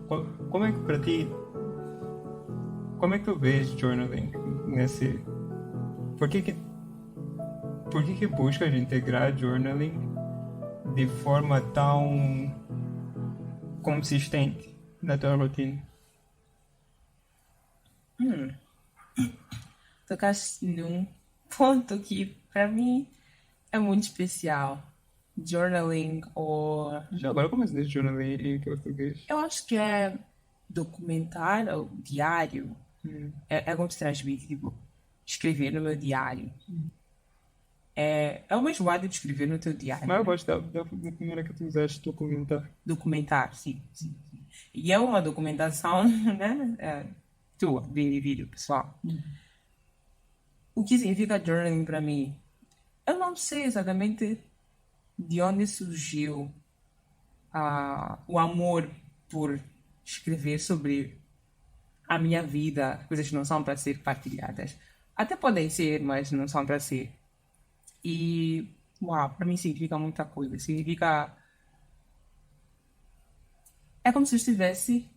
Como é que para ti, como é que tu vês journaling nesse... Por que que, por que que buscas integrar journaling de forma tão consistente na tua rotina? Tocaste num ponto que, para mim, é muito especial. Journaling, ou Já agora, como é que se diz journaling em português? eu acho que é documentar ou diário. É como se transmite, tipo, escrever no meu diário. É o mesmo ato de escrever no teu diário, Mas eu né? gosto da primeira que tu usaste, documentar. Documentar, sim, sim, sim. E é uma documentação, né? Tua, do indivíduo, pessoal. O que significa journaling para mim? Eu não sei exatamente de onde surgiu o amor por escrever sobre a minha vida, coisas que não são para ser partilhadas. Até podem ser, mas não são para ser. E, uau, para mim significa muita coisa. Significa. É como se eu estivesse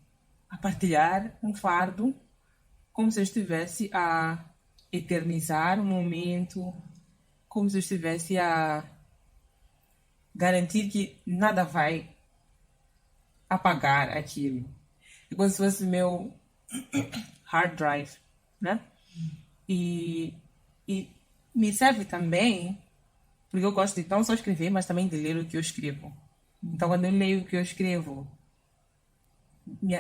a partilhar um fardo, como se eu estivesse a eternizar um momento, como se eu estivesse a garantir que nada vai apagar aquilo. É como se fosse meu hard drive, né? E, e me serve também, porque eu gosto de não só escrever, mas também de ler o que eu escrevo. Então, quando eu leio o que eu escrevo,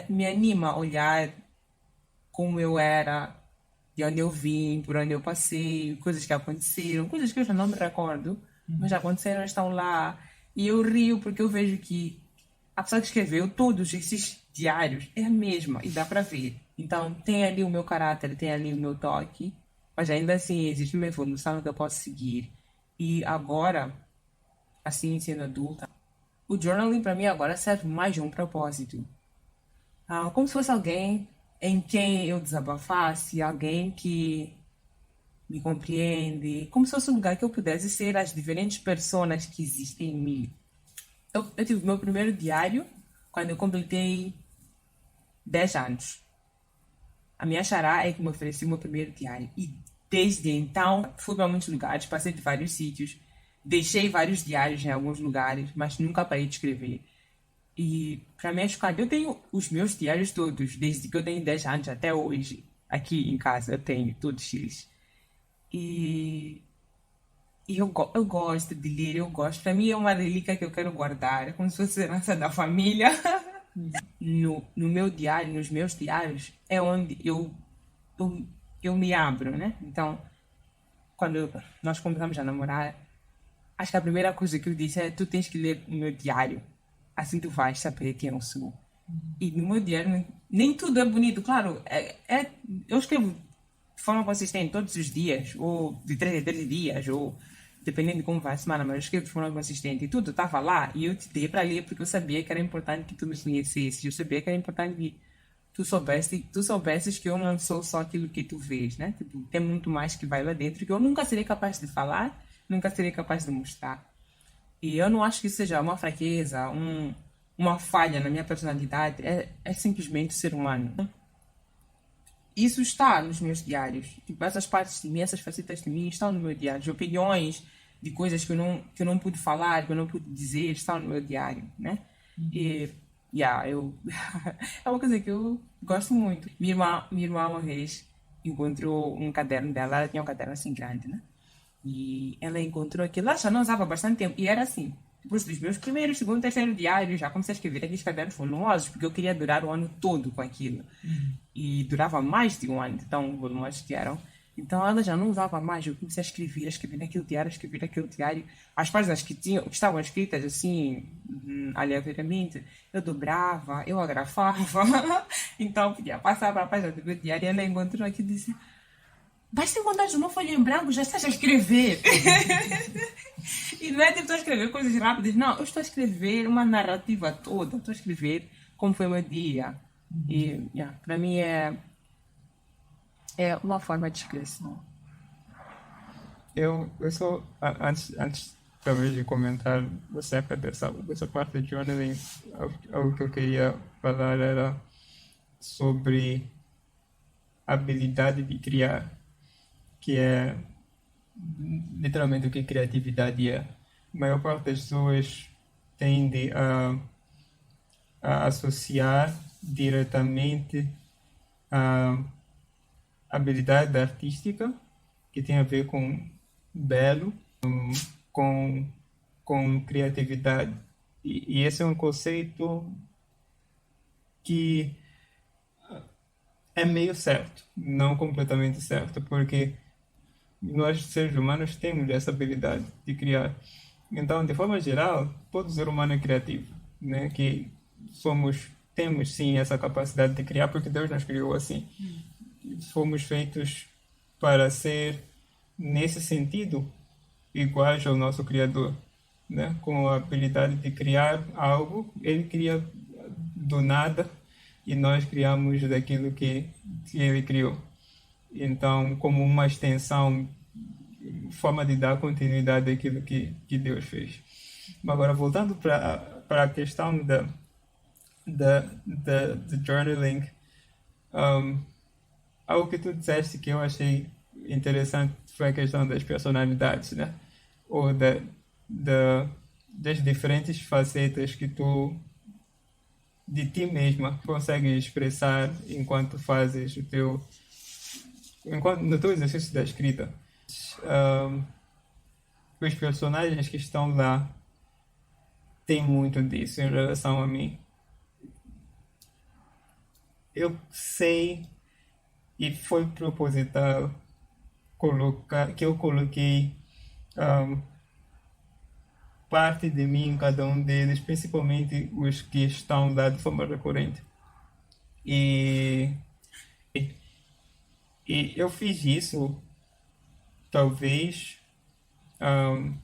me anima a olhar como eu era, de onde eu vim, por onde eu passei, coisas que aconteceram, coisas que eu já não me recordo, mas já aconteceram, estão lá. E eu rio porque eu vejo que a pessoa que escreveu todos esses diários é a mesma e dá para ver. Então, tem ali o meu caráter, tem ali o meu toque, mas ainda assim existe uma evolução que eu posso seguir. E agora, assim, sendo adulta, o journaling para mim agora serve mais de um propósito. Como se fosse alguém em quem eu desabafasse, alguém que me compreende, como se fosse um lugar que eu pudesse ser as diferentes pessoas que existem em mim. Eu tive meu primeiro diário quando eu completei 10 anos. A minha xará é que me ofereceu o meu primeiro diário. E desde então fui para muitos lugares, passei de vários sítios, deixei vários diários em alguns lugares, mas nunca parei de escrever. E para mim é chocante. Eu tenho os meus diários todos, desde que eu tenho 10 anos até hoje. Aqui em casa eu tenho todos eles. E, eu gosto de ler, eu gosto. Para mim é uma relíquia que eu quero guardar, é como se fosse herança da família. No meu diário, nos meus diários, é onde eu, eu me abro, né? Então, quando nós começamos a namorar, acho que a primeira coisa que eu disse é: tu tens que ler o meu diário, assim tu vais saber quem eu sou. E no meu diário, nem tudo é bonito, claro. Eu escrevo de forma consistente todos os dias, ou de 3 em 3 dias, ou dependendo de como vai a semana, mas eu escrevo de forma consistente. E tudo estava lá e eu te dei para ler porque eu sabia que era importante que tu me conhecesse. Eu sabia que era importante que tu soubesses que eu não sou só aquilo que tu vês, né? Tipo, tem muito mais que vai lá dentro que eu nunca serei capaz de falar, nunca serei capaz de mostrar. E eu não acho que isso seja uma fraqueza, uma falha na minha personalidade. É simplesmente ser humano. Isso está nos meus diários. Tipo, essas partes de mim, essas facetas de mim estão no meu diário. De opiniões, de coisas que eu não pude falar, que eu não pude dizer, estão no meu diário, né? E, eu... é uma coisa que eu gosto muito. Minha irmã uma vez encontrou um caderno dela, ela tinha um caderno assim grande, né? E ela encontrou aquilo, ela já não usava há bastante tempo. E era assim, depois dos meus primeiros, segundo, terceiro diários, já comecei a escrever aqueles cadernos volumosos, porque eu queria durar o ano todo com aquilo. E durava mais de um ano, de tão volumosos que eram. Então ela já não usava mais, eu comecei a escrever naquele diário, a escrever naquele diário. As páginas que estavam escritas assim, aleatoriamente, eu dobrava, eu agrafava. Então podia passar para a página do meu diário e ela encontrou aquilo e disse: basta encontrar uma folha em branco, já estás a escrever. E não é tipo, estou a escrever coisas rápidas, não, eu estou a escrever uma narrativa toda, estou a escrever como foi o meu dia. E para mim é uma forma de expressão. Eu sou... Antes talvez de comentar acerca dessa parte de journaling, algo que eu queria falar era sobre a habilidade de criar, que é literalmente o que criatividade é. A maior parte das pessoas tende a associar diretamente a habilidade artística, que tem a ver com belo, com, com criatividade. E esse é um conceito que é meio certo, não completamente certo, porque nós, seres humanos, temos essa habilidade de criar. Então, de forma geral, todo ser humano é criativo, né? Que temos sim essa capacidade de criar, porque Deus nos criou assim. Fomos feitos para ser, nesse sentido, iguais ao nosso Criador, né? Com a habilidade de criar algo, Ele cria do nada e nós criamos daquilo que Ele criou. Então, como uma extensão, forma de dar continuidade àquilo que Deus fez. Mas agora, voltando para a questão do journaling, um, algo que tu disseste que eu achei interessante foi a questão das personalidades, né? Ou das diferentes facetas que tu, de ti mesma, consegues expressar enquanto fazes no teu exercício da escrita. Um, os personagens que estão lá têm muito disso em relação a mim. Eu sei, e foi proposital que eu coloquei um, parte de mim em cada um deles, principalmente os que estão lá de forma recorrente. E, e eu fiz isso, talvez, um,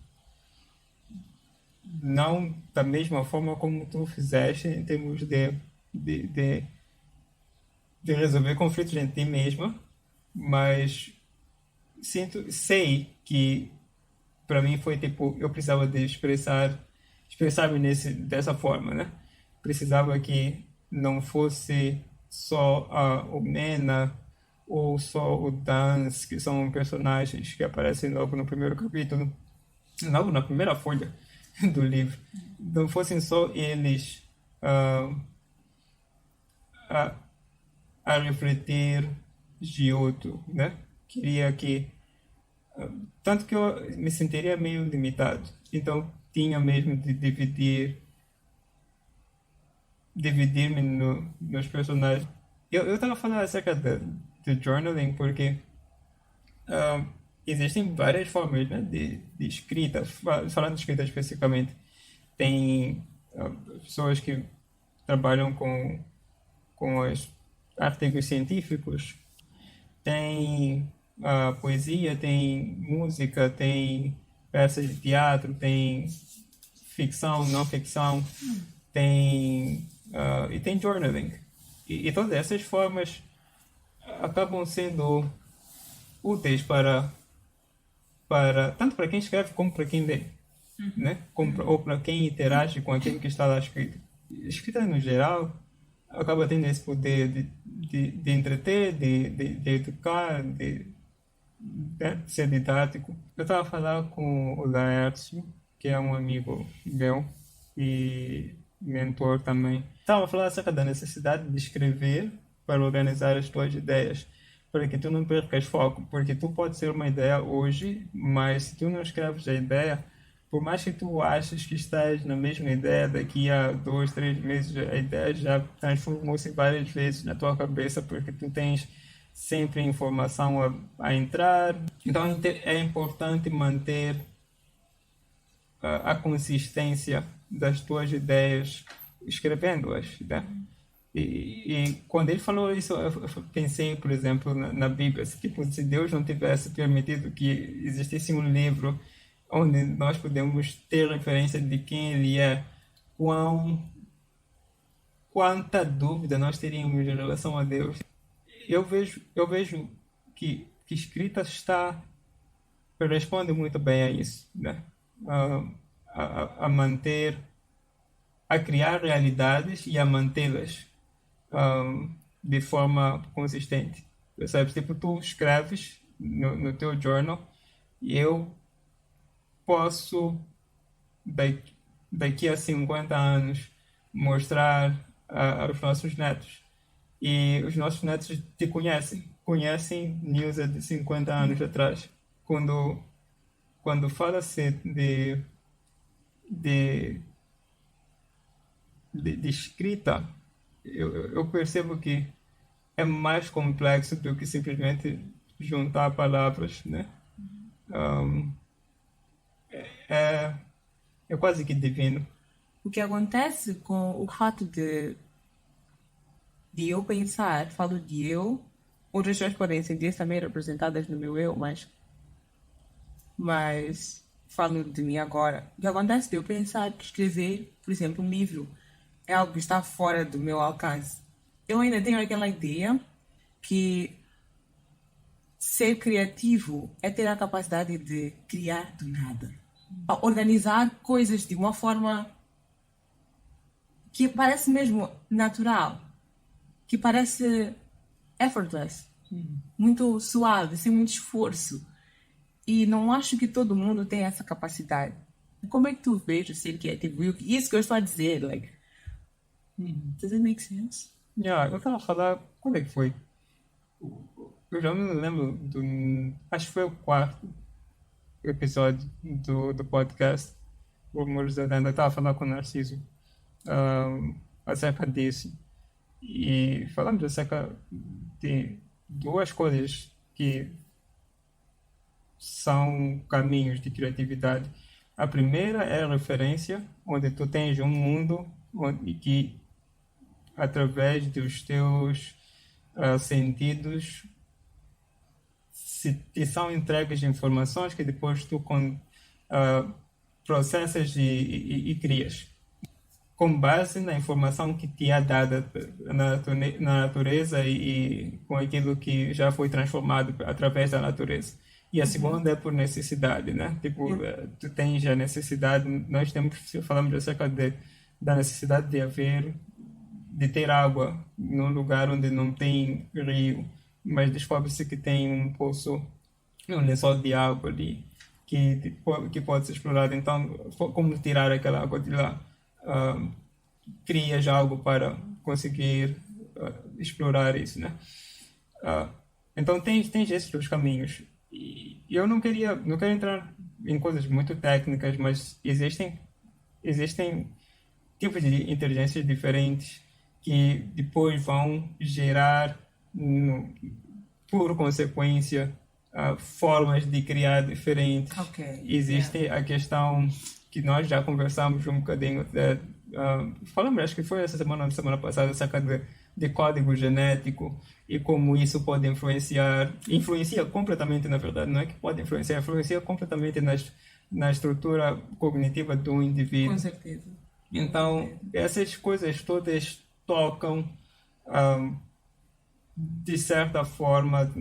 não da mesma forma como tu fizeste em termos de, de, de resolver conflitos em ti mesma, mas sei que para mim foi tipo, eu precisava de expressar-me dessa forma, né? Precisava que não fosse só o Mena ou só o Dance, que são personagens que aparecem logo no primeiro capítulo, logo na primeira folha do livro. Não fossem só eles ah, a, a refletir Giotto, né? Queria que tanto que eu me sentiria meio limitado. Então, tinha mesmo de dividir-me nos personagens. Eu estava falando acerca do journaling porque ah, existem várias formas, né, de escrita. Falando de escrita especificamente, tem pessoas que trabalham com os artigos científicos, tem poesia, tem música, tem peças de teatro, tem ficção, não ficção, e tem journaling. E todas essas formas acabam sendo úteis para tanto para quem escreve como para quem lê, né? Ou para quem interage com aquilo que está lá escrito. Escrita no geral acaba tendo esse poder de entreter, de educar, de ser didático. Eu estava a falar com o Laércio, que é um amigo meu e mentor também. Estava a falar acerca da necessidade de escrever para organizar as tuas ideias, para que tu não percas foco, porque tu pode ser uma ideia hoje, mas se tu não escreves a ideia, por mais que tu aches que estás na mesma ideia, daqui a 2, 3 meses a ideia já transformou-se várias vezes na tua cabeça, porque tu tens sempre informação a entrar. Então é importante manter a consistência das tuas ideias escrevendo-as, né? E quando ele falou isso, eu pensei, por exemplo, na Bíblia, se Deus não tivesse permitido que existisse um livro onde nós podemos ter referência de quem ele é, quanta dúvida nós teríamos em relação a Deus. Eu vejo que escrita responde muito bem a isso, né? ah, a manter, a criar realidades e a mantê-las de forma consistente. Percebes? Tipo, tu escreves no teu journal e eu posso, daqui, daqui a 50 anos, mostrar aos nossos netos. E os nossos netos te conhecem Nilza de 50 anos atrás. Quando fala-se de, de escrita, eu percebo que é mais complexo do que simplesmente juntar palavras, né? Um, é, é quase que divino. O que acontece com o fato de eu pensar, falo de eu, outras pessoas podem sentir também representadas no meu eu, mas falo de mim agora. O que acontece de eu pensar que escrever, por exemplo, um livro é algo que está fora do meu alcance. Eu ainda tenho aquela ideia que ser criativo é ter a capacidade de criar do nada. A organizar coisas de uma forma que parece mesmo natural, que parece effortless, muito suave, sem muito esforço. E não acho que todo mundo tem essa capacidade. Como é que tu vês o ser criativo? Isso que eu estou a dizer, like, does it make sense? Yeah, eu estava a falar, quando é que foi? Eu já não me lembro acho que foi o quarto episódio do podcast. O Rumores da Lenda. Eu estava a falar com o Narciso acerca disso. E falamos acerca de duas coisas que são caminhos de criatividade. A primeira é a referência, onde tu tens um mundo que, através dos teus sentidos, se te são entregues informações que depois tu processas e crias com base na informação que te é dada na natureza e com aquilo que já foi transformado através da natureza. E a segunda é por necessidade, né? Tipo, tu tens a necessidade, nós temos, falamos acerca da necessidade de ter água num lugar onde não tem rio, mas descobre-se que tem um poço, um lençol de água ali que pode ser explorado. Então, como tirar aquela água de lá? Crias algo para conseguir explorar isso, né? Uh, então tens esses dois caminhos. E eu não quero entrar em coisas muito técnicas, mas existem tipos de inteligências diferentes que depois vão gerar, por consequência, formas de criar diferentes. Ok. Existe a questão que nós já conversamos um bocadinho, falamos, acho que foi essa semana ou semana passada, acerca de código genético e como isso pode influencia completamente, na verdade, não é que pode influencia completamente na estrutura cognitiva do indivíduo. Com certeza. Então, essas coisas todas tocam, de certa forma,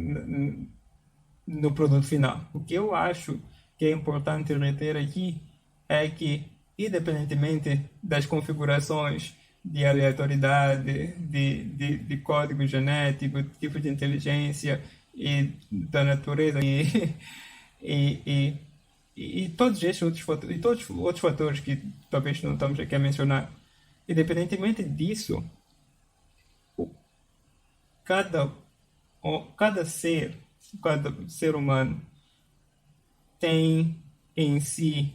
no produto final. O que eu acho que é importante reter aqui é que, independentemente das configurações de aleatoriedade, de código genético, tipo de inteligência e da natureza e todos esses outros fatores, e todos os outros fatores que talvez não estamos aqui a mencionar, independentemente disso, cada, cada ser humano tem em si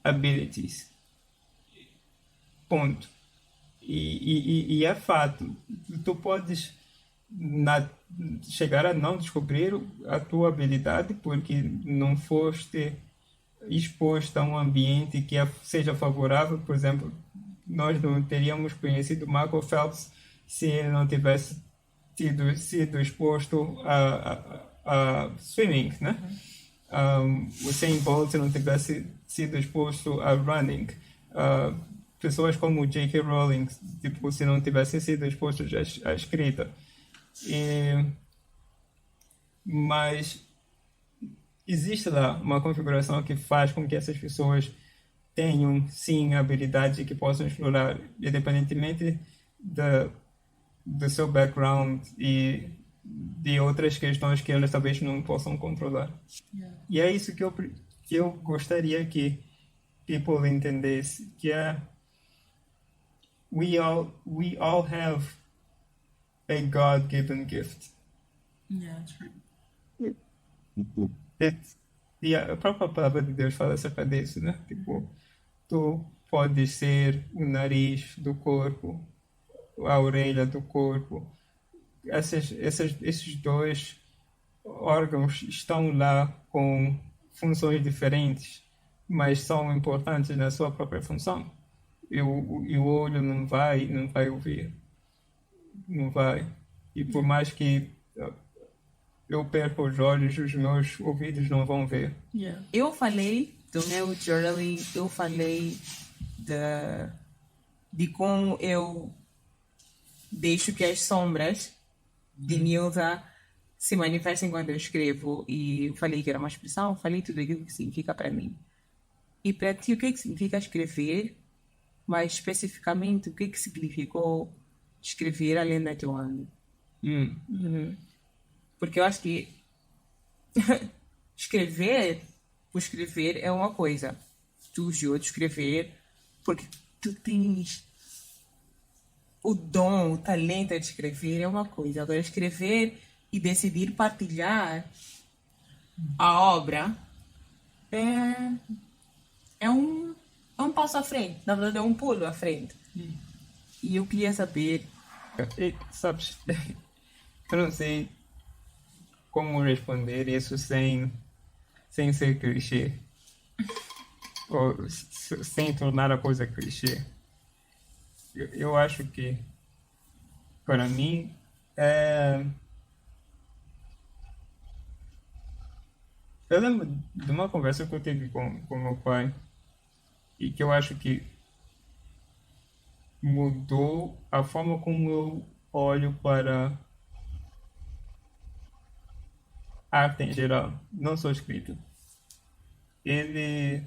abilities. Ponto. E é fato. Tu podes chegar a não descobrir a tua habilidade porque não foste exposto a um ambiente que seja favorável. Por exemplo, nós não teríamos conhecido Michael Phelps se ele não tivesse sido exposto a swimming, né? O Usain Bolt não tivesse sido exposto a running. Pessoas como J.K. Rowling, tipo, se não tivessem sido expostos à escrita. Mas existe lá uma configuração que faz com que essas pessoas tenham, sim, habilidade que possam explorar, independentemente da, do seu background e de outras questões que elas talvez não possam controlar. E é isso que eu gostaria que people entendesse, que é we all have a God-given gift. Yeah, true. It- e a própria palavra de Deus fala acerca disso, né? Tipo, tu podes ser o nariz do corpo, a orelha do corpo. Esses dois órgãos estão lá com funções diferentes, mas são importantes na sua própria função. E o olho não vai ouvir, não vai. E por mais que eu perca os olhos, os meus ouvidos não vão ver. Yeah. Eu falei do meu journaling, eu falei de como eu deixo que as sombras de Nilda se manifestem quando eu escrevo. E eu falei que era uma expressão, falei tudo aquilo que significa para mim. E para ti, o que é que significa escrever? Mais especificamente, o que é que significou escrever além da Joana? Porque eu acho que escrever por escrever é uma coisa. Tu jurou de escrever porque tu tens o dom, o talento de escrever é uma coisa. Agora, escrever e decidir partilhar a obra é um passo à frente. Na verdade, é um pulo à frente. E eu queria saber. E, sabes, eu não sei como responder isso sem ser clichê. Ou sem tornar a coisa clichê. Eu acho que, para mim, é... Eu lembro de uma conversa que eu tive com meu pai e que eu acho que mudou a forma como eu olho para arte em geral, não só escrita. Ele,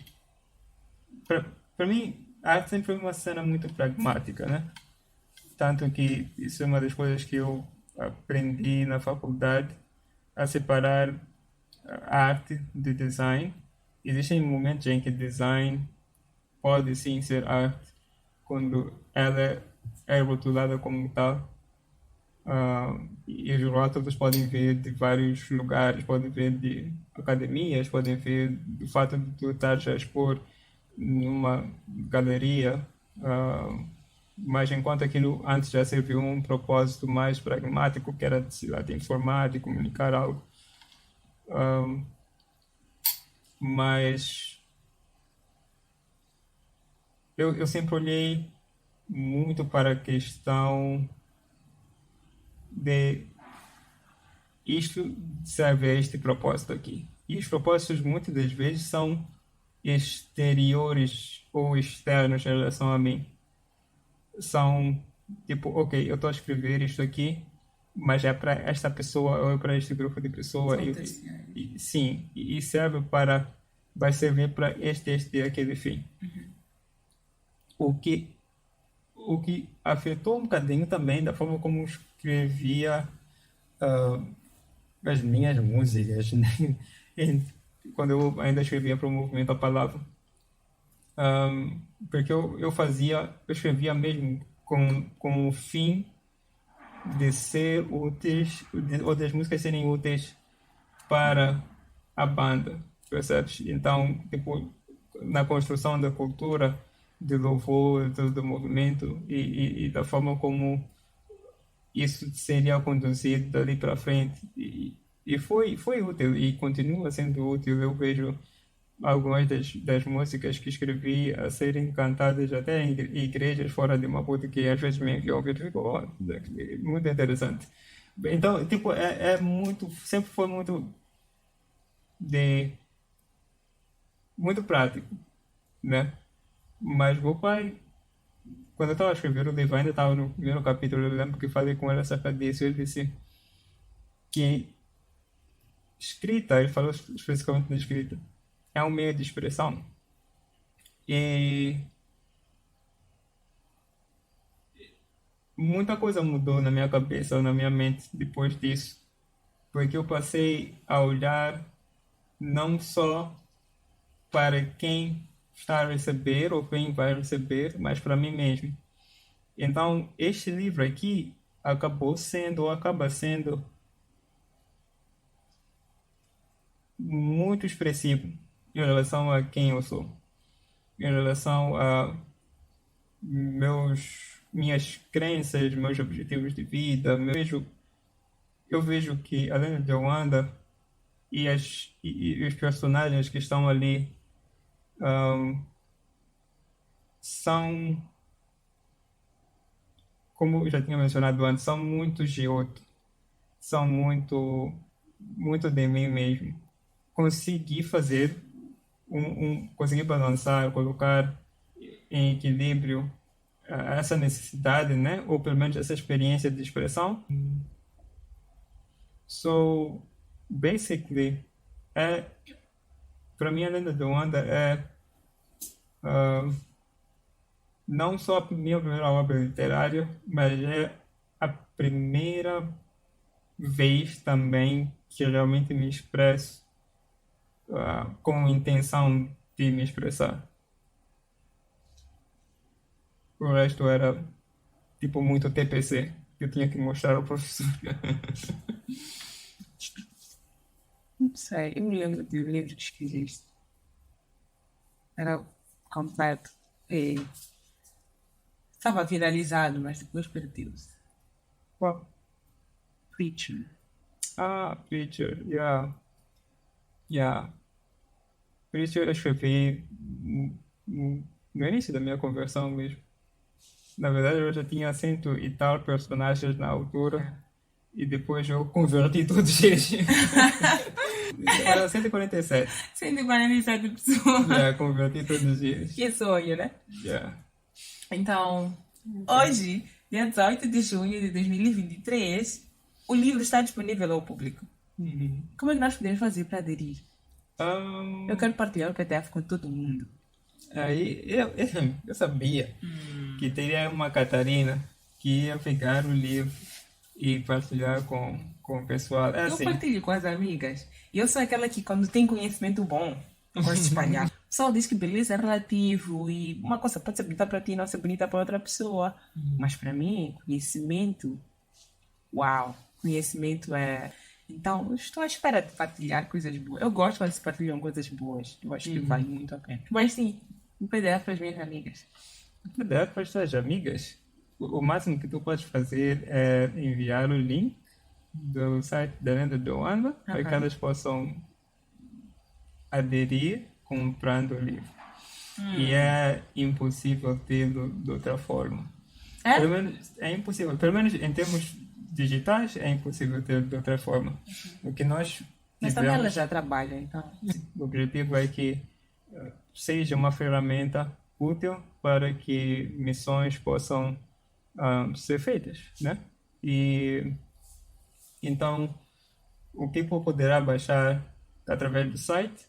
para mim, a arte sempre foi uma cena muito pragmática, né? Tanto que isso é uma das coisas que eu aprendi na faculdade, a separar a arte de design. Existem momentos em que design pode sim ser arte, quando ela é rotulada como tal. E os rótulos podem vir de vários lugares, podem vir de academias, podem vir do fato de tu estar a expor numa galeria, mas enquanto aquilo antes já serviu um propósito mais pragmático, que era de informar, de comunicar algo. Mas eu sempre olhei muito para a questão de isto serve a este propósito aqui. E os propósitos muitas das vezes são exteriores ou externos em relação a mim. São tipo, ok, eu estou a escrever isto aqui, mas é para esta pessoa ou é para este grupo de pessoas. Sim, e serve para, vai servir para este e aquele fim. O que, o que afetou um bocadinho também da forma como eu escrevia as minhas músicas, né? Quando eu ainda escrevia para o Movimento a Palavra. Porque eu escrevia mesmo com o fim de ser úteis, ou das músicas serem úteis para a banda, percebes? Então, tipo, na construção da cultura, de louvor, do movimento e da forma como isso seria conduzido dali para frente. E foi útil e continua sendo útil. Eu vejo algumas das músicas que escrevi a serem cantadas até em igrejas fora de Maputo, que às vezes me enviam vídeo e fico, oh, muito interessante. Então, tipo, é muito, sempre foi de, muito prático, né? Mas o pai, quando eu estava escrevendo o livro, ainda estava no primeiro capítulo, eu lembro que falei com ele acerca disso, ele disse que escrita, ele falou especificamente da escrita, é um meio de expressão. E muita coisa mudou na minha cabeça, na minha mente depois disso, porque eu passei a olhar não só para quem está a receber ou quem vai receber, mas para mim mesmo. Então, este livro aqui acabou sendo, ou acaba sendo, muito expressivo em relação a quem eu sou, em relação a minhas crenças, meus objetivos de vida. Eu vejo que, além de Wanda e os personagens que estão ali, ahm, são, como eu já tinha mencionado antes, são muito Giotto, são muito de mim mesmo. Consegui fazer conseguir balançar, colocar em equilíbrio essa necessidade, né? Ou pelo menos essa experiência de expressão. So, basically, é, para mim, a lenda de Wanda é ah, não só a minha primeira obra literária, mas é a primeira vez também que eu realmente me expresso com intenção de me expressar. O resto era tipo muito TPC, que eu tinha que mostrar ao professor. Não sei, eu me lembro do livro que escreveste. Era completo e estava viralizado, mas depois perdeu-se. Qual? Preacher. Preacher, yeah, yeah. Preacher eu escrevi no início da minha conversão mesmo. Na verdade, eu já tinha cento e tal personagens na altura, e depois eu converti todos eles. Era 147. 147 pessoas. Yeah, converti todos eles. Que sonho, né? Yeah. Então, hoje, dia 18 de junho de 2023, o livro está disponível ao público. Como é que nós podemos fazer para aderir? Um, Eu quero partilhar o PDF com todo mundo. Aí eu sabia que teria uma Catarina que ia pegar o livro e partilhar com o pessoal. É Eu assim, partilho com as amigas. E eu sou aquela que, quando tem conhecimento bom, eu gosto de espalhar. O pessoal diz que beleza é relativo e uma coisa pode ser bonita para ti, não ser bonita para outra pessoa. Mas para mim, conhecimento, uau, conhecimento é. Então, eu estou à espera de partilhar coisas boas. Eu gosto quando se partilham coisas boas. Eu acho que vale muito a pena. Mas sim, um PDF para as minhas amigas. cuidado para as tuas amigas. O máximo que tu podes fazer é enviar o link do site da Lenda do Wanda para que elas possam aderir comprando o livro. E é impossível tê-lo de outra forma. É? Pelo menos é impossível. Pelo menos em termos digitais é impossível ter de outra forma. O que nós Mas também ela tivemos, já trabalha, então. o objetivo é que seja uma ferramenta útil para que missões possam ser feitas, né? E então o people poderá baixar através do site.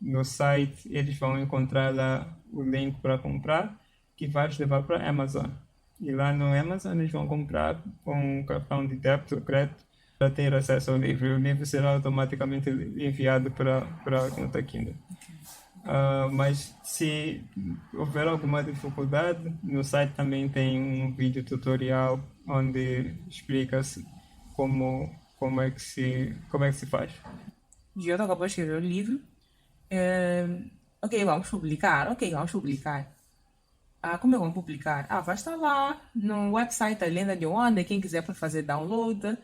No site eles vão encontrar lá o link para comprar, que vai te levar para a Amazon. E lá no Amazon eles vão comprar com um cartão de débito ou crédito para ter acesso ao livro. E o livro será automaticamente enviado para a conta Kindle. Mas se houver alguma dificuldade, no site também tem um vídeo tutorial onde explica-se como é que se faz. Gioto acabou de escrever o livro. Ok, vamos publicar. Ok, vamos publicar. Como é que vamos publicar? Vai estar lá no website da Lenda de Wanda. Quem quiser pode fazer download.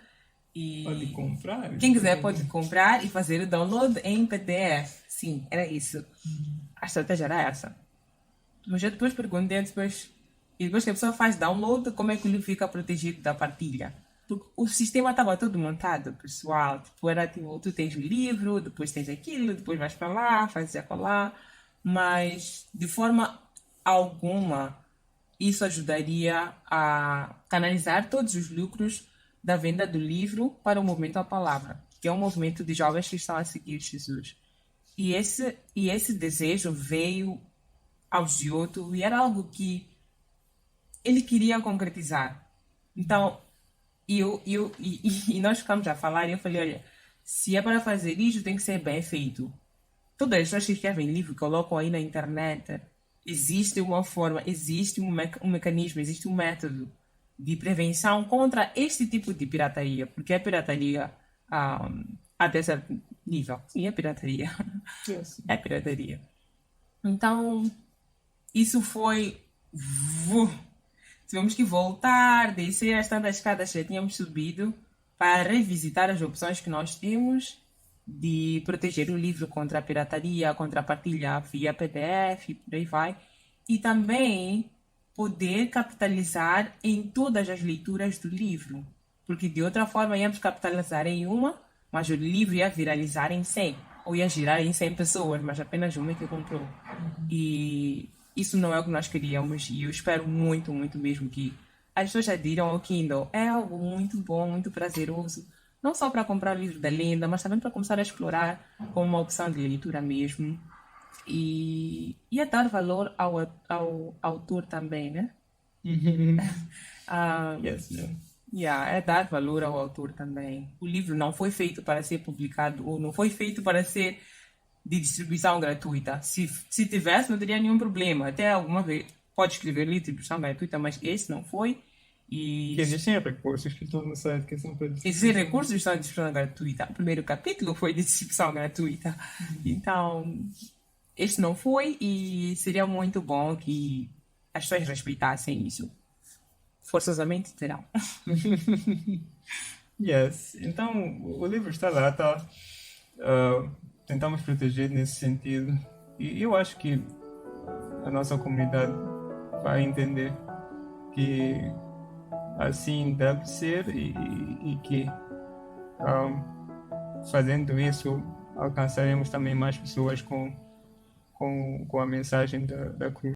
E Pode comprar. quem quiser pode comprar e fazer o download em PDF. Sim, era isso. A estratégia era essa. Mas eu depois perguntei, e depois que a pessoa faz download, como é que o livro fica protegido da partilha? Porque o sistema estava todo montado, pessoal. Tipo, era tipo, tu tens o livro, depois tens aquilo, depois vais para lá, fazes acolá. Mas, de forma alguma, isso ajudaria a canalizar todos os lucros da venda do livro para o movimento à palavra. que é um movimento de jovens que estão a seguir Jesus. E esse desejo veio ao Giotto e era algo que ele queria concretizar. Então, e nós ficamos a falar e eu falei, olha, se é para fazer isso, tem que ser bem feito. Todas as pessoas que escrevem livro, colocam aí na internet, existe uma forma, existe um mecanismo, existe um método de prevenção contra este tipo de pirataria, porque é pirataria até certo nível. Sim, é pirataria. Yes. É pirataria. Então, isso foi. Tivemos que voltar, descer as tantas escadas que já tínhamos subido para revisitar as opções que nós temos de proteger o livro contra a pirataria, contra a partilha via PDF, por aí vai. E também poder capitalizar em todas as leituras do livro. Porque de outra forma íamos capitalizar em uma, mas o livro ia viralizar em 100. Ou ia girar em 100 pessoas, mas apenas uma que comprou. E isso não é o que nós queríamos. E eu espero muito, muito mesmo que as pessoas aderiram ao Kindle. É algo muito bom, muito prazeroso. Não só para comprar o livro da lenda, mas também para começar a explorar como uma opção de leitura mesmo. E a dar valor ao autor também, né? Yes, yeah. É dar valor ao autor também. O livro não foi feito para ser publicado ou não foi feito para ser de distribuição gratuita. Se tivesse, não teria nenhum problema. Até alguma vez pode escrever livro de distribuição gratuita, mas esse não foi. E Que existem recursos que estão no site que são para esses recursos estão de distribuição gratuita. O primeiro capítulo foi de distribuição gratuita. Então, este não foi e seria muito bom que as pessoas respeitassem isso. Forçosamente terão. Yes. Então, o livro está lá, tá? Tentamos proteger nesse sentido. E eu acho que a nossa comunidade vai entender que assim deve ser e que fazendo isso alcançaremos também mais pessoas com a mensagem da cruz.